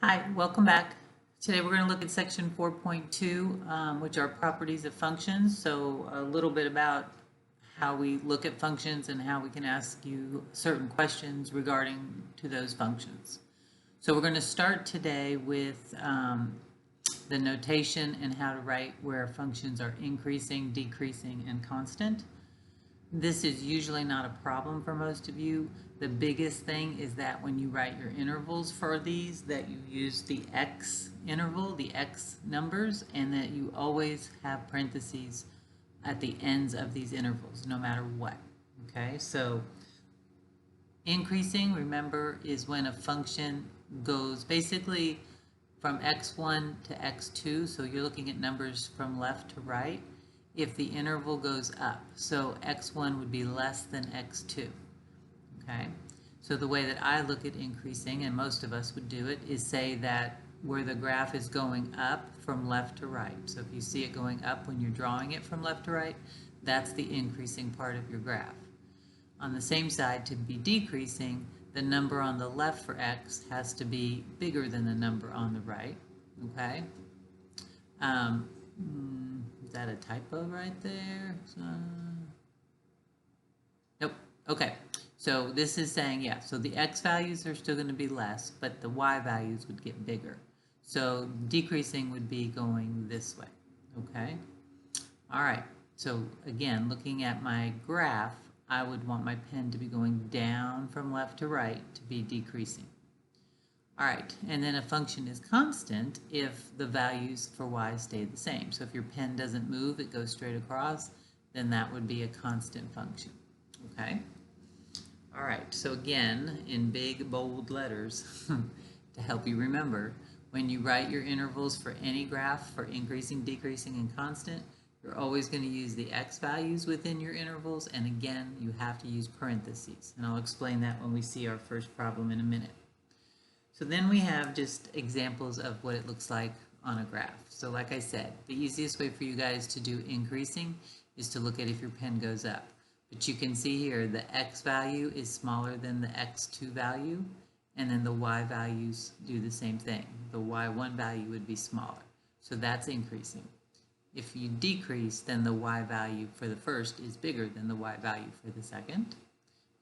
Hi, welcome back. Today we're going to look at section 4.2, which are properties of functions. So a little bit about how we look at functions and how we can ask you certain questions regarding to those functions. So we're going to start today with the notation and how to write where functions are increasing, decreasing, and constant. This is usually not a problem for most of you. The biggest thing is that when you write your intervals for these, that you use the X interval, the X numbers, and that you always have parentheses at the ends of these intervals, no matter what. Okay, so increasing, remember, is when a function goes basically from x1 to x2, so you're looking at numbers from left to right, if the interval goes up. So x1 would be less than x2. Okay, so the way that I look at increasing, and most of us would do it, is say that where the graph is going up from left to right. So if you see it going up when you're drawing it from left to right, that's the increasing part of your graph. On the same side, to be decreasing, the number on the left for x has to be bigger than the number on the right. Okay. Is that a typo right there? Nope. Okay. So this is saying, yeah, so the x values are still going to be less, but the y values would get bigger. So decreasing would be going this way. Okay. All right. So again, looking at my graph, I would want my pen to be going down from left to right to be decreasing. All right, and then a function is constant if the values for y stay the same. So if your pen doesn't move, it goes straight across, then that would be a constant function. Okay? All right, so again, in big, bold letters, to help you remember, when you write your intervals for any graph for increasing, decreasing, and constant, you're always going to use the x values within your intervals, and again, you have to use parentheses. And I'll explain that when we see our first problem in a minute. So then we have just examples of what it looks like on a graph. So like I said, the easiest way for you guys to do increasing is to look at if your pen goes up. But you can see here the x value is smaller than the x2 value, and then the y values do the same thing. The y1 value would be smaller. So that's increasing. If you decrease, then the y value for the first is bigger than the y value for the second,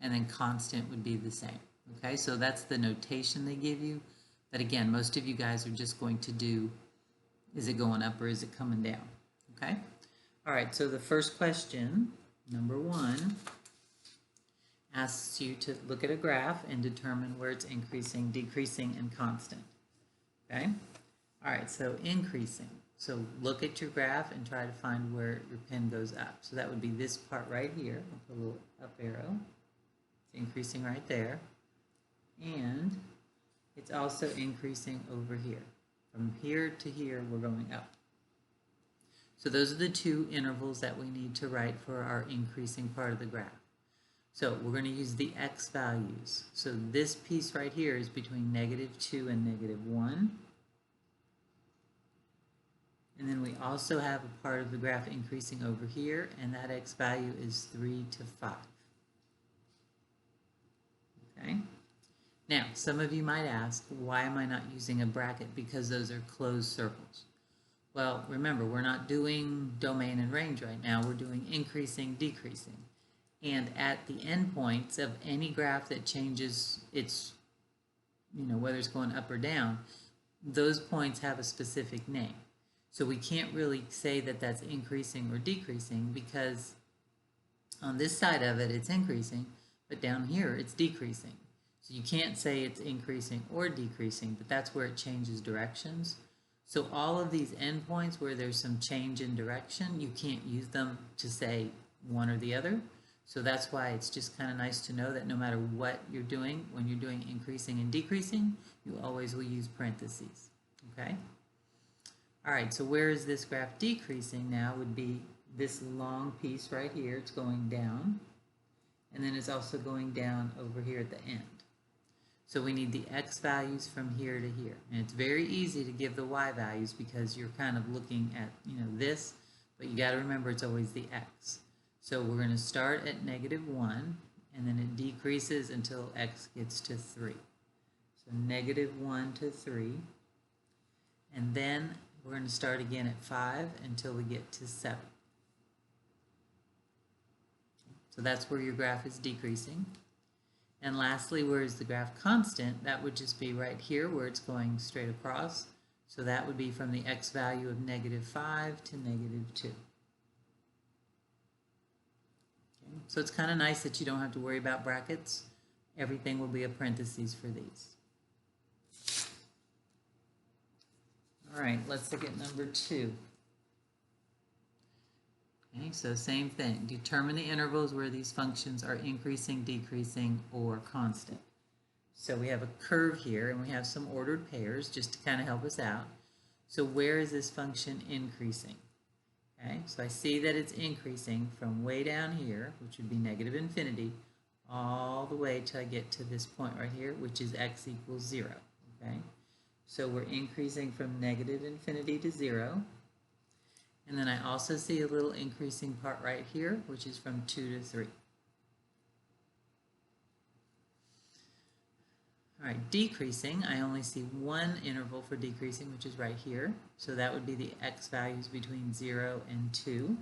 and then constant would be the same. Okay, so that's the notation they give you. But again, most of you guys are just going to do, is it going up or is it coming down? Okay, all right, so the first question, number 1, asks you to look at a graph and determine where it's increasing, decreasing, and constant. Okay, all right, so increasing. So look at your graph and try to find where your pen goes up. So that would be this part right here, with a little up arrow. It's increasing right there. And it's also increasing over here. From here to here, we're going up. So those are the two intervals that we need to write for our increasing part of the graph. So we're going to use the x values. So this piece right here is between -2 and -1. And then we also have a part of the graph increasing over here, and that x value is 3 to 5. Okay? Now, some of you might ask, why am I not using a bracket? Because those are closed circles. Well, remember, we're not doing domain and range right now. We're doing increasing, decreasing. And at the endpoints of any graph that changes its, whether it's going up or down, those points have a specific name. So we can't really say that that's increasing or decreasing because on this side of it, it's increasing, but down here, it's decreasing. So you can't say it's increasing or decreasing, but that's where it changes directions. So all of these endpoints where there's some change in direction, you can't use them to say one or the other. So that's why it's just kind of nice to know that no matter what you're doing, when you're doing increasing and decreasing, you always will use parentheses. Okay? All right, so where is this graph decreasing now would be this long piece right here. It's going down, and then it's also going down over here at the end. So we need the x values from here to here. And it's very easy to give the y values because you're kind of looking at, this, but you got to remember it's always the x. So we're going to start at -1, and then it decreases until x gets to 3. So -1 to 3. And then we're going to start again at 5 until we get to 7. So that's where your graph is decreasing. And lastly, where is the graph constant? That would just be right here where it's going straight across. So that would be from the x value of -5 to -2. Okay. So it's kind of nice that you don't have to worry about brackets. Everything will be a parentheses for these. All right, let's look at number 2. Okay, so same thing. Determine the intervals where these functions are increasing, decreasing, or constant. So we have a curve here, and we have some ordered pairs just to kind of help us out. So where is this function increasing? Okay, so I see that it's increasing from way down here, which would be -infinity, all the way till I get to this point right here, which is x equals 0. Okay, so we're increasing from -infinity to 0. And then I also see a little increasing part right here, which is from 2 to 3. All right, decreasing, I only see one interval for decreasing, which is right here. So that would be the x values between 0 and 2.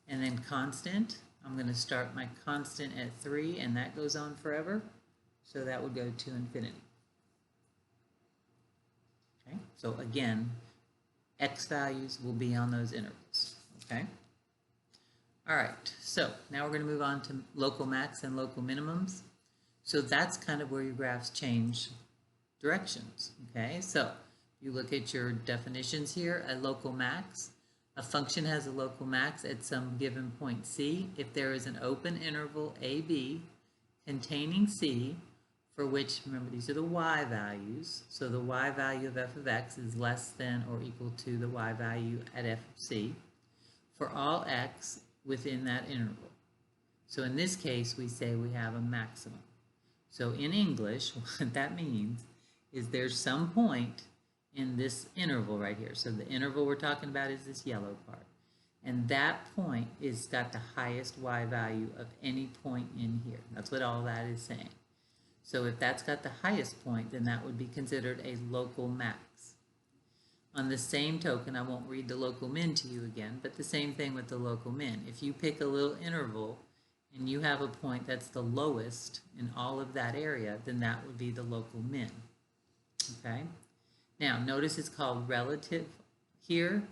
And then constant, I'm going to start my constant at 3, and that goes on forever. So that would go to infinity. Okay, so again, x values will be on those intervals. Okay. All right, so now we're going to move on to local max and local minimums. So that's kind of where your graphs change directions. Okay, so you look at your definitions here. A local max, a function has a local max at some given point C if there is an open interval AB containing C for which, remember, these are the y values. So the y value of f of x is less than or equal to the y value at f of c for all x within that interval. So in this case, we say we have a maximum. So in English, what that means is there's some point in this interval right here. So the interval we're talking about is this yellow part. And that point is got the highest y value of any point in here. That's what all that is saying. So if that's got the highest point, then that would be considered a local max. On the same token, I won't read the local min to you again, but the same thing with the local min. If you pick a little interval and you have a point that's the lowest in all of that area, then that would be the local min. Okay? Now, notice it's called relative here.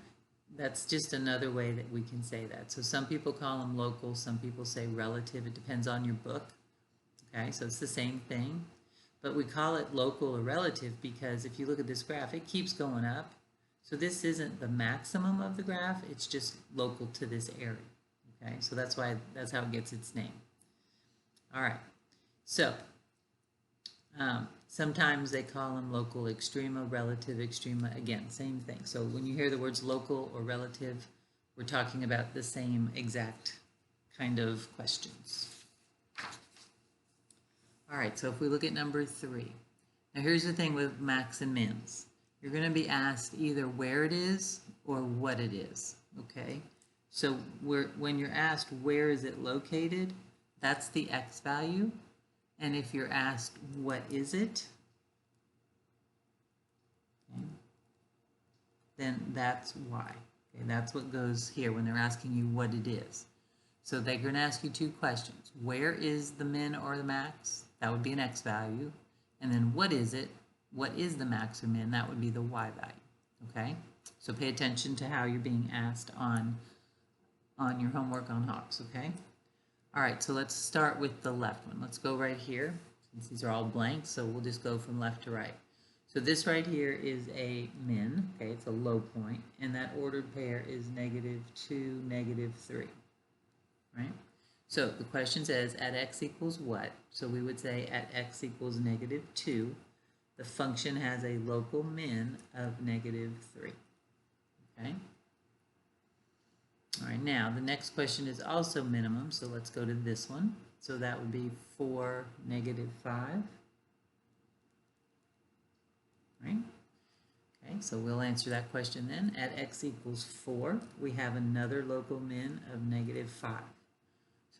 That's just another way that we can say that. So some people call them local, some people say relative. It depends on your book. Okay, so it's the same thing, but we call it local or relative because if you look at this graph, it keeps going up. So this isn't the maximum of the graph, it's just local to this area. Okay, so that's how it gets its name. All right, so sometimes they call them local extrema, relative extrema. Again, same thing. So when you hear the words local or relative, we're talking about the same exact kind of questions. All right, so if we look at number 3. Now here's the thing with max and mins. You're going to be asked either where it is or what it is, okay? So when you're asked where is it located, that's the x value. And if you're asked what is it, okay, then that's y. Okay, that's what goes here when they're asking you what it is. So they're going to ask you 2 questions. Where is the min or the max? That would be an x value. And then what is it? What is the max or min? That would be the y value. Okay? So pay attention to how you're being asked on your homework on Hawks. Okay? All right, so let's start with the left one. Let's go right here. Since these are all blank, so we'll just go from left to right. So this right here is a min. Okay, it's a low point. And that ordered pair is -2, -3. Right? So the question says at x equals what? So we would say at x equals -2, the function has a local min of -3. Okay? All right, now the next question is also minimum, so let's go to this one. So that would be 4, -5. Right? Okay, so we'll answer that question then. At x equals 4, we have another local min of -5.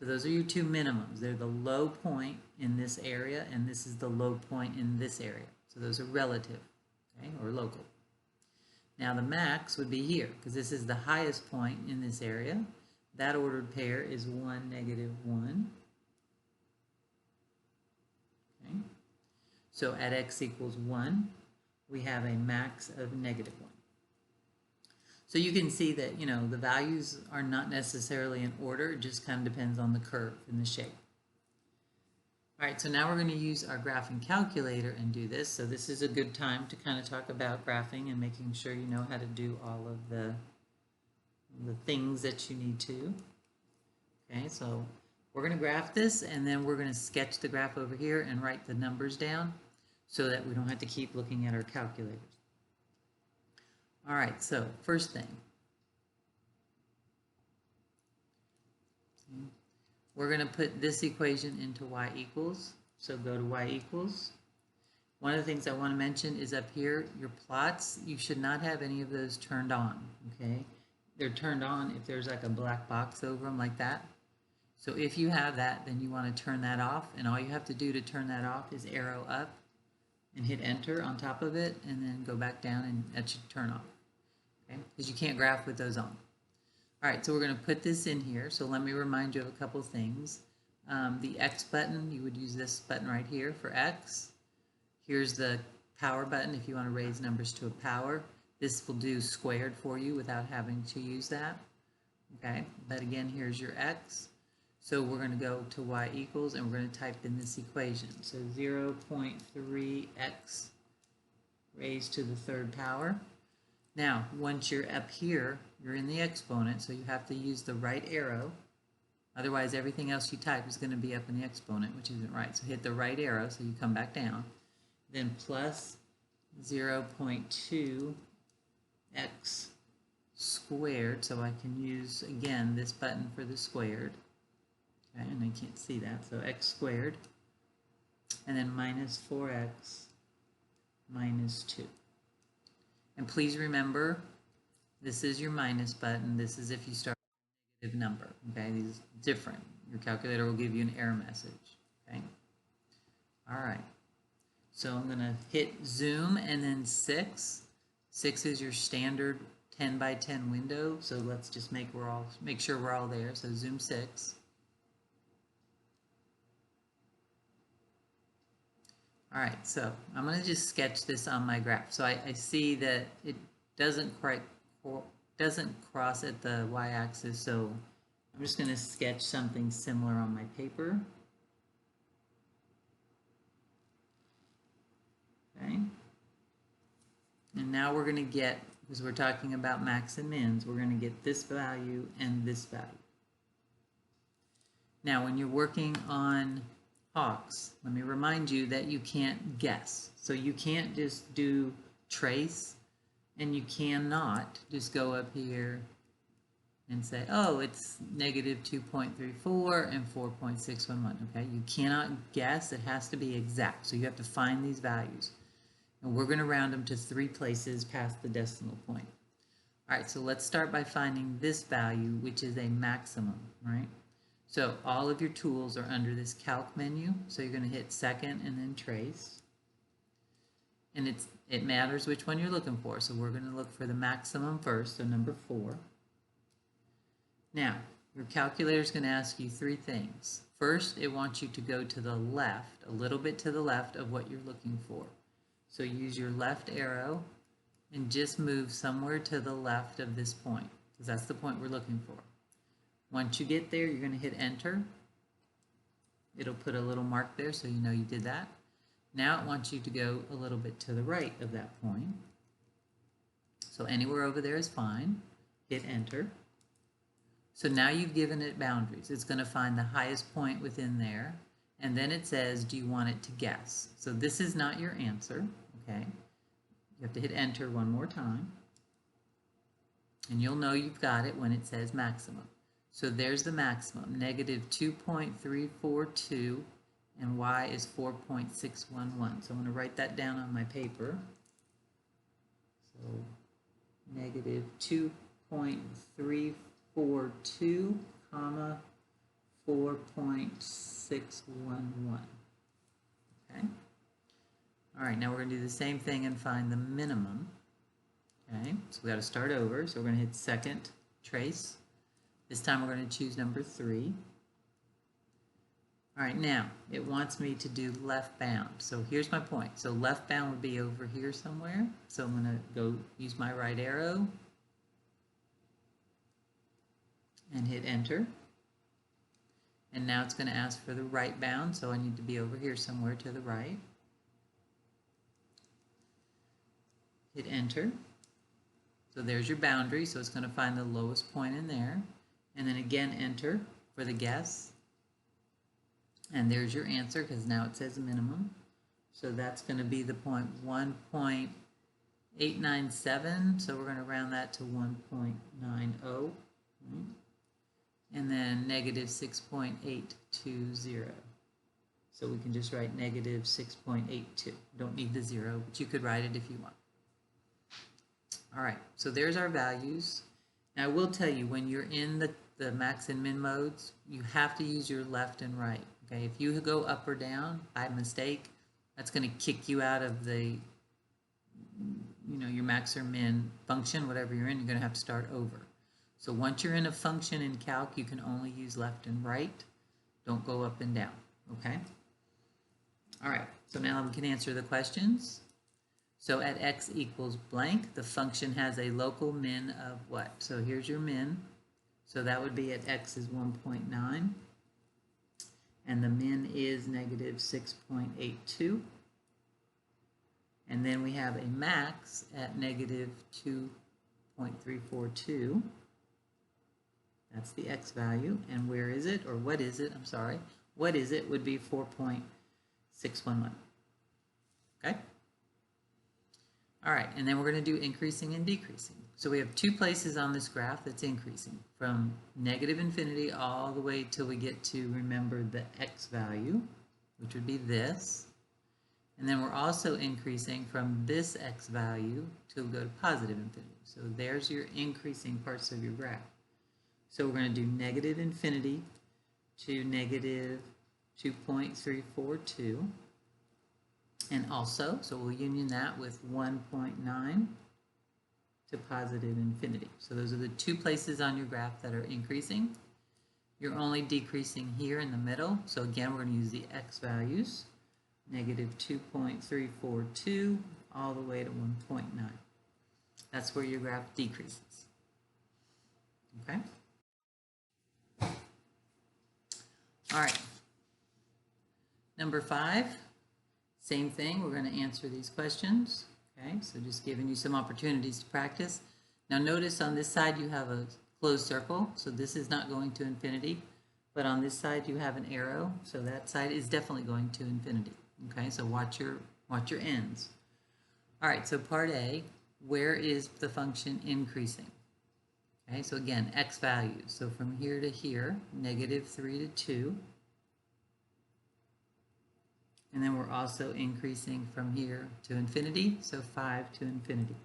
So those are your two minimums. They're the low point in this area, and this is the low point in this area. So those are relative, okay, or local. Now the max would be here, because this is the highest point in this area. That ordered pair is 1, -1. Okay. So at x equals 1, we have a max of -1. So you can see that, you know, the values are not necessarily in order. It just kind of depends on the curve and the shape. All right, so now we're going to use our graphing calculator and do this. So this is a good time to kind of talk about graphing and making sure you know how to do all of the things that you need to. Okay, so we're going to graph this, and then we're going to sketch the graph over here and write the numbers down so that we don't have to keep looking at our calculators. All right, so first thing, we're going to put this equation into y equals. So go to y equals. One of the things I want to mention is up here, your plots, you should not have any of those turned on, okay? They're turned on if there's like a black box over them like that. So if you have that, then you want to turn that off, and all you have to do to turn that off is arrow up and hit enter on top of it, and then go back down, and that should turn off, okay? Because you can't graph with those on. All right, so we're going to put this in here. So let me remind you of a couple things. The X button, you would use this button right here for X. Here's the power button if you want to raise numbers to a power. This will do squared for you without having to use that. Okay, but again, here's your X. So we're going to go to y equals, and we're going to type in this equation. So 0.3x raised to the third power. Now, once you're up here, you're in the exponent, so you have to use the right arrow. Otherwise, everything else you type is going to be up in the exponent, which isn't right. So hit the right arrow so you come back down. Then plus 0.2x squared, so I can use, again, this button for the squared. Okay, and I can't see that, so x squared. And then minus 4x minus 2. And please remember, this is your minus button. This is if you start with a negative number. Okay, these are different. Your calculator will give you an error message. Okay. All right. So I'm going to hit zoom and then 6. 6 is your standard 10 by 10 window. So let's just make sure we're all there. So zoom 6. All right, so I'm going to just sketch this on my graph. So I see that it doesn't cross at the y-axis, so I'm just going to sketch something similar on my paper. Okay. And now we're going to get, because we're talking about max and mins, we're going to get this value and this value. Now, when you're working on Hawks, let me remind you that you can't guess. So you can't just do trace, and you cannot just go up here and say, oh, it's negative 2.34 and 4.611. Okay, you cannot guess. It has to be exact. So you have to find these values. And we're going to round them to 3 places past the decimal point. All right, so let's start by finding this value, which is a maximum, right? So all of your tools are under this calc menu. So you're going to hit second and then trace. And it matters which one you're looking for. So we're going to look for the maximum first, so number 4. Now, your calculator is going to ask you 3 things. First, it wants you to go to the left, a little bit to the left of what you're looking for. So use your left arrow and just move somewhere to the left of this point, because that's the point we're looking for. Once you get there, you're going to hit enter. It'll put a little mark there so you know you did that. Now it wants you to go a little bit to the right of that point. So anywhere over there is fine. Hit enter. So now you've given it boundaries. It's going to find the highest point within there. And then it says, do you want it to guess? So this is not your answer, okay? You have to hit enter one more time. And you'll know you've got it when it says maximum. So there's the maximum, negative 2.342, and y is 4.611. So I'm going to write that down on my paper. So negative 2.342, comma 4.611. Okay. All right, now we're going to do the same thing and find the minimum. Okay, so we got to start over. So we're going to hit second trace. This time we're going to choose number 3. All right, now it wants me to do left bound. So here's my point. So left bound would be over here somewhere. So I'm going to go use my right arrow and hit enter. And now it's going to ask for the right bound. So I need to be over here somewhere to the right. Hit enter. So there's your boundary. So it's going to find the lowest point in there. And then again, enter for the guess. And there's your answer because now it says minimum. So that's going to be the point 1.897. So we're going to round that to 1.90. And then negative 6.820. So we can just write negative 6.82. Don't need the 0, but you could write it if you want. All right, so there's our values. Now I will tell you, when you're in the max and min modes, you have to use your left and right. Okay, if you go up or down by mistake, that's going to kick you out of the, your max or min function, whatever you're in. You're going to have to start over. So once you're in a function in calc, you can only use left and right. Don't go up and down. Okay. All right. So now we can answer the questions. So at x equals blank, the function has a local min of what? So here's your min. So that would be at x is 1.9. And the min is negative 6.82. And then we have a max at negative 2.342. That's the x value. And where is it? Or what is it? I'm sorry. What is it would be 4.611. Okay? All right, and then we're going to do increasing and decreasing. So we have 2 places on this graph that's increasing, from negative infinity all the way till we get to, remember, the x value, which would be this. And then we're also increasing from this x value to go to positive infinity. So there's your increasing parts of your graph. So we're going to do negative infinity to negative 2.342. And also, so we'll union that with 1.9 to positive infinity. So those are the 2 places on your graph that are increasing. You're only decreasing here in the middle. So again, we're going to use the x values, negative 2.342 all the way to 1.9. That's where your graph decreases. Okay? All right. Number 5. Same thing, we're going to answer these questions. Okay, so just giving you some opportunities to practice. Now notice on this side you have a closed circle, so this is not going to infinity, but on this side you have an arrow, so that side is definitely going to infinity. Okay, so watch your ends. All right, so part A, where is the function increasing? Okay, so again, x values. So from here to here, negative 3 to 2. And then we're also increasing from here to infinity, so 5 to infinity.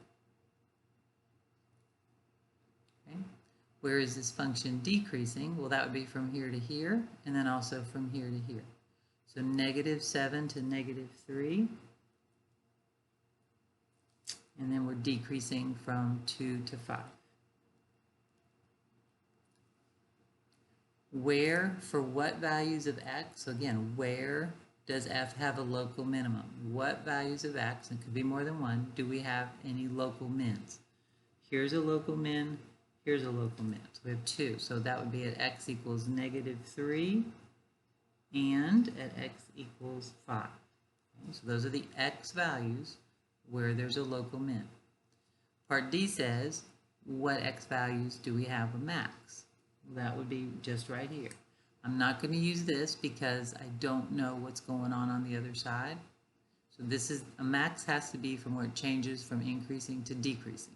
Okay. Where is this function decreasing? Well, that would be from here to here, and then also from here to here. So negative 7 to negative 3. And then we're decreasing from 2 to 5. Where, for what values of x? So again, where does f have a local minimum? What values of x, and it could be more than one, do we have any local mins? Here's a local min, here's a local min. So we have 2, so that would be at x equals negative 3 and at x equals 5. Okay, so those are the x values where there's a local min. Part D says, what x values do we have a max? That would be just right here. I'm not going to use this because I don't know what's going on the other side. So this is, a max has to be from where it changes from increasing to decreasing.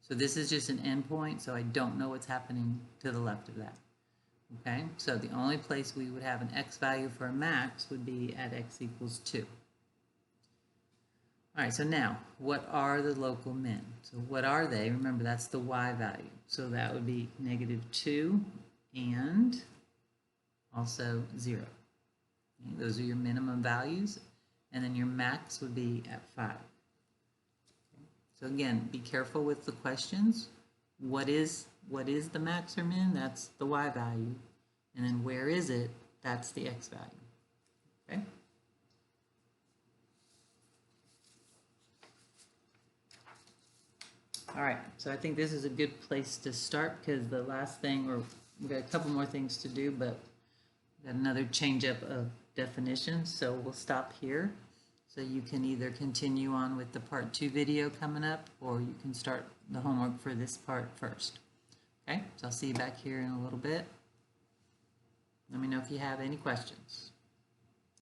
So this is just an endpoint, so I don't know what's happening to the left of that. Okay, so the only place we would have an x value for a max would be at x equals 2. All right, so now, what are the local min? So what are they? Remember, that's the y value. So that would be negative 2 and also 0. Okay, those are your minimum values, and then your max would be at 5. Okay. So again, be careful with the questions. What is the max or min? That's the y value. And then where is it? That's the x value. Okay? All right, so I think this is a good place to start because the last thing, we've got a couple more things to do, but we've got another change up of definitions, so we'll stop here. So you can either continue on with the part 2 video coming up, or you can start the homework for this part first. Okay, so I'll see you back here in a little bit. Let me know if you have any questions.